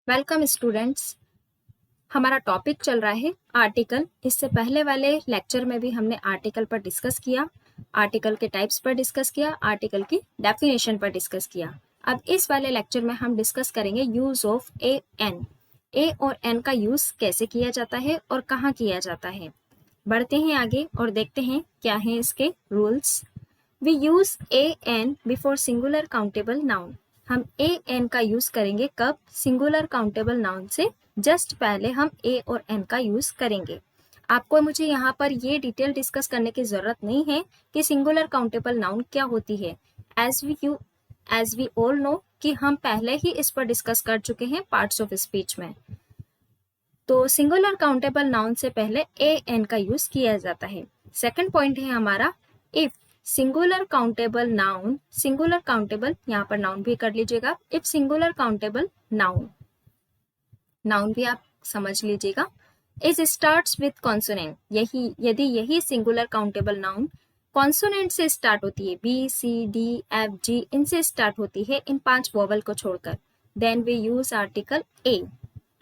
Welcome students. हमारा topic चल रहा है आर्टिकल। इससे पहले वाले लेक्चर में भी हमने आर्टिकल पर डिस्कस किया, आर्टिकल के टाइप्स पर डिस्कस किया, आर्टिकल की डेफिनेशन पर डिस्कस किया। अब इस वाले लेक्चर में हम डिस्कस करेंगे यूज ऑफ ए और एन का यूज कैसे किया जाता है और कहाँ किया जाता है। बढ़ते हैं आगे और देखते हैं क्या है इसके rules. We use a an before singular countable noun. हम ए एन का यूज करेंगे कब? सिंगुलर काउंटेबल नाउन से जस्ट पहले हम ए और एन का यूज करेंगे। आपको मुझे यहाँ पर ये डिटेल डिस्कस करने की जरूरत नहीं है कि सिंगुलर काउंटेबल नाउन क्या होती है। एज वी ऑल नो कि हम पहले ही इस पर डिस्कस कर चुके हैं पार्ट्स ऑफ स्पीच में। तो सिंगुलर काउंटेबल नाउन से पहले ए एन का यूज किया जाता है। सेकंड पॉइंट है हमारा if singular countable noun, singular countable यहाँ पर नाउन भी कर लीजिएगा। If singular countable noun, noun भी आप समझ लीजिएगा, इज स्टार्ट्स विथ कॉन्सोनेंट, यदि यही सिंगुलर काउंटेबल नाउन कॉन्सोनेंट से स्टार्ट होती है, B C D F G इनसे स्टार्ट होती है, इन 5 वोवल को छोड़कर, then we use article a.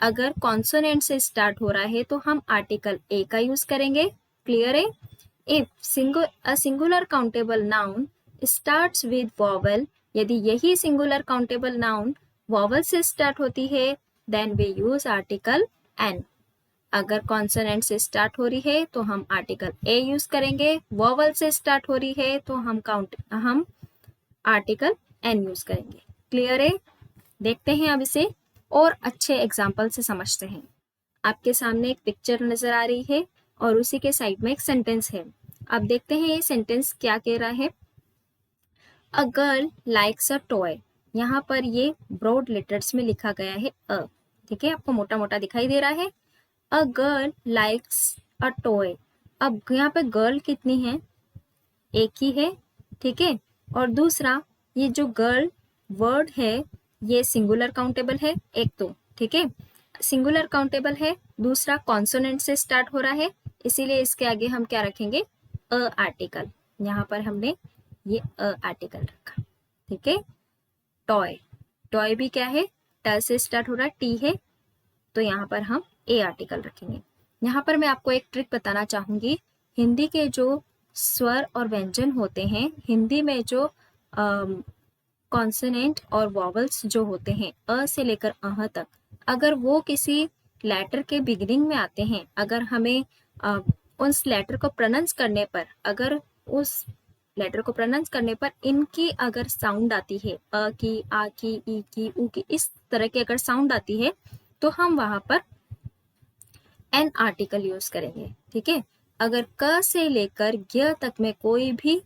अगर कॉन्सोनेंट से स्टार्ट हो रहा है तो हम आर्टिकल ए का यूज करेंगे। क्लियर है? If singular countable noun starts with vowel, यदि यही सिंगुलर काउंटेबल नाउन वॉवल से स्टार्ट होती है, then we use article an. अगर कॉन्सोनेंट से स्टार्ट हो रही है तो हम आर्टिकल ए यूज करेंगे, वॉवल से स्टार्ट हो रही है तो हम आर्टिकल एन यूज करेंगे। क्लियर है? देखते हैं अब इसे और अच्छे एग्जाम्पल से समझते हैं। आपके सामने एक पिक्चर नजर आ रही है और उसी के साइड में एक सेंटेंस है। अब देखते हैं ये सेंटेंस क्या कह रहा है। A girl likes a toy, यहाँ पर ये ब्रॉड लेटर्स में लिखा गया है अ, ठीक है, आपको मोटा मोटा दिखाई दे रहा है। A girl likes a toy. अब यहाँ पे गर्ल कितनी है? एक ही है, ठीक है। और दूसरा, ये जो गर्ल वर्ड है ये सिंगुलर काउंटेबल है, एक तो, ठीक है, सिंगुलर काउंटेबल है। दूसरा कॉन्सोनेंट से स्टार्ट हो रहा है, इसीलिए इसके आगे हम क्या रखेंगे? A article. यहाँ पर हमने ये अ आर्टिकल रखा, ठीक है। टॉय, टॉय भी क्या है? ट से स्टार्ट हो रहा है, टी है, तो यहाँ पर हम ए आर्टिकल रखेंगे। यहाँ पर मैं आपको एक ट्रिक बताना चाहूंगी। हिंदी के जो स्वर और व्यंजन होते हैं, हिंदी में जो कॉन्सोनेंट और वॉवल्स जो होते हैं अ से लेकर अह तक, अगर वो किसी लेटर के बिगिनिंग में आते हैं, अगर हमें उस लेटर को प्रोनाउंस करने पर, अगर उस लेटर को प्रोनाउंस करने पर इनकी अगर साउंड आती है, अ की, आ की, ई की, ऊ की, इस तरह की अगर साउंड आती है तो हम वहां पर एन आर्टिकल यूज करेंगे, ठीक है। अगर क से लेकर ज्ञ तक में कोई भी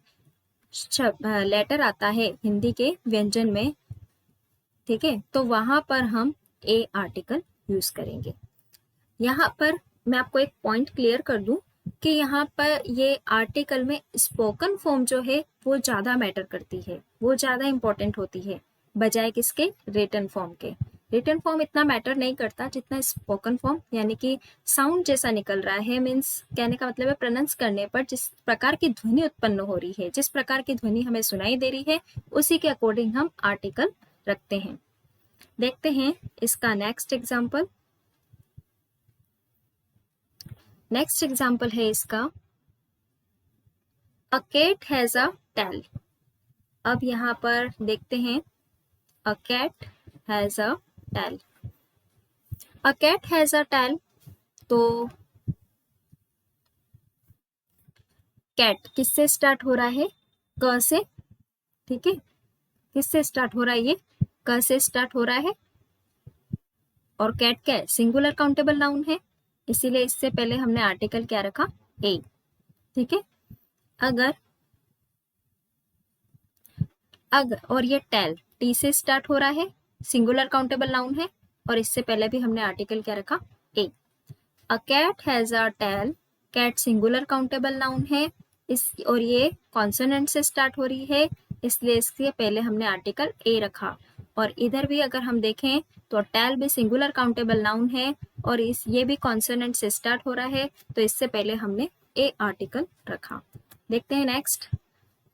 लेटर आता है हिंदी के व्यंजन में, ठीक है, तो वहां पर हम ए आर्टिकल यूज करेंगे। यहाँ पर मैं आपको एक पॉइंट क्लियर कर दूं कि यहाँ पर ये आर्टिकल में स्पोकन फॉर्म जो है वो ज्यादा मैटर करती है, वो ज्यादा इंपॉर्टेंट होती है बजाय किसके? रिटन फॉर्म के। रिटन फॉर्म इतना मैटर नहीं करता जितना स्पोकन फॉर्म, यानी कि साउंड जैसा निकल रहा है, मीन्स कहने का मतलब है प्रोनाउंस करने पर जिस प्रकार की ध्वनि उत्पन्न हो रही है, जिस प्रकार की ध्वनि हमें सुनाई दे रही है, उसी के अकॉर्डिंग हम आर्टिकल रखते हैं। देखते हैं इसका नेक्स्ट एग्जाम्पल। नेक्स्ट एग्जाम्पल है इसका, a cat has a tail. अब यहाँ पर देखते हैं, a cat has a tail. A cat has a tail, तो कैट किससे स्टार्ट हो रहा है? क से, ठीक है। किससे स्टार्ट हो रहा है? ये क से स्टार्ट हो रहा है। और कैट क्या है? सिंगुलर काउंटेबल नाउन है, इसीलिए इससे पहले हमने आर्टिकल क्या रखा? ए, ठीक है। अगर अगर और ये टेल टी से स्टार्ट हो रहा है, सिंगुलर काउंटेबल नाउन है, और इससे पहले भी हमने आर्टिकल क्या रखा? A. A cat has a tail, cat singular countable noun है, इस और ये कॉन्सोनेंट से स्टार्ट हो रही है, इसलिए इसके पहले हमने आर्टिकल ए रखा। और इधर भी अगर हम देखें तो टेल भी सिंगुलर काउंटेबल नाउन है और इस ये भी कॉन्सोनेंट से स्टार्ट हो रहा है, तो इससे पहले हमने ए आर्टिकल रखा। देखते हैं next,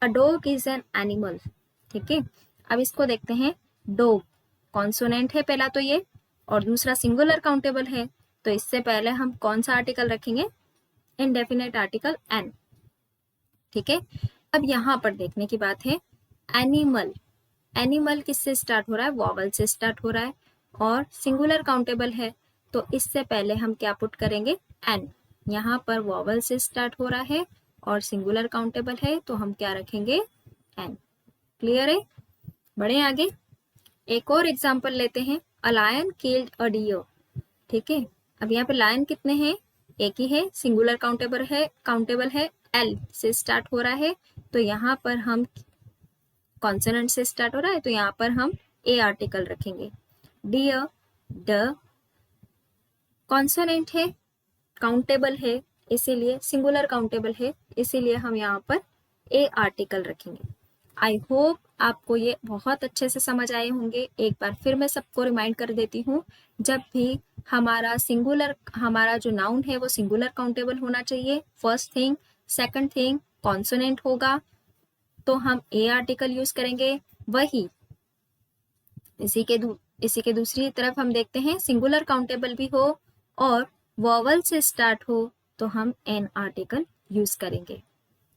a dog is an animal, ठीक है। अब इसको देखते हैं। डॉग कॉन्सोनेंट है पहला तो ये, और दूसरा सिंगुलर काउंटेबल है, तो इससे पहले हम कौन सा आर्टिकल रखेंगे? Indefinite article an. ठीक है, अब यहाँ पर देखने की बात है एनिमल। एनिमल किससे स्टार्ट हो रहा है? वॉवल से स्टार्ट हो रहा है और सिंगुलर काउंटेबल है, तो इससे पहले हम क्या पुट करेंगे? एन। यहाँ पर वॉवल से स्टार्ट हो रहा है और सिंगुलर काउंटेबल है, तो हम क्या रखेंगे? एन। क्लियर है? बढ़े आगे। एक और एग्जाम्पल लेते हैं, a lion killed a deer. ठीक है, अब यहाँ पे लायन कितने हैं? एक ही है, सिंगुलर काउंटेबल है, एल से स्टार्ट हो रहा है, तो यहाँ पर हम कॉन्सोनेंट से स्टार्ट हो रहा है, तो यहाँ पर हम ए आर्टिकल रखेंगे। डियर, ड कॉन्सोनेंट है, काउंटेबल है, इसीलिए सिंगुलर काउंटेबल है, इसीलिए हम यहाँ पर ए आर्टिकल रखेंगे। आई होप आपको ये बहुत अच्छे से समझ आए होंगे। एक बार फिर मैं सबको रिमाइंड कर देती हूँ, जब भी हमारा जो नाउन है वो सिंगुलर काउंटेबल होना चाहिए, first thing. Second thing, consonant होगा तो हम ए आर्टिकल यूज करेंगे। वही इसी के दूसरी तरफ हम देखते हैं, सिंगुलर काउंटेबल भी हो और वॉवल से स्टार्ट हो तो हम एन आर्टिकल यूज करेंगे।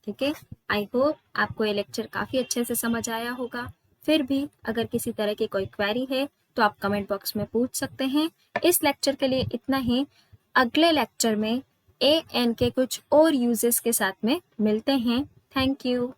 ठीक है, आई होप आपको ये लेक्चर काफी अच्छे से समझ आया होगा। फिर भी अगर किसी तरह की कोई क्वेरी है तो आप कमेंट बॉक्स में पूछ सकते हैं। इस लेक्चर के लिए इतना ही। अगले लेक्चर में ए एन के कुछ और यूजेस के साथ में मिलते हैं। Thank you.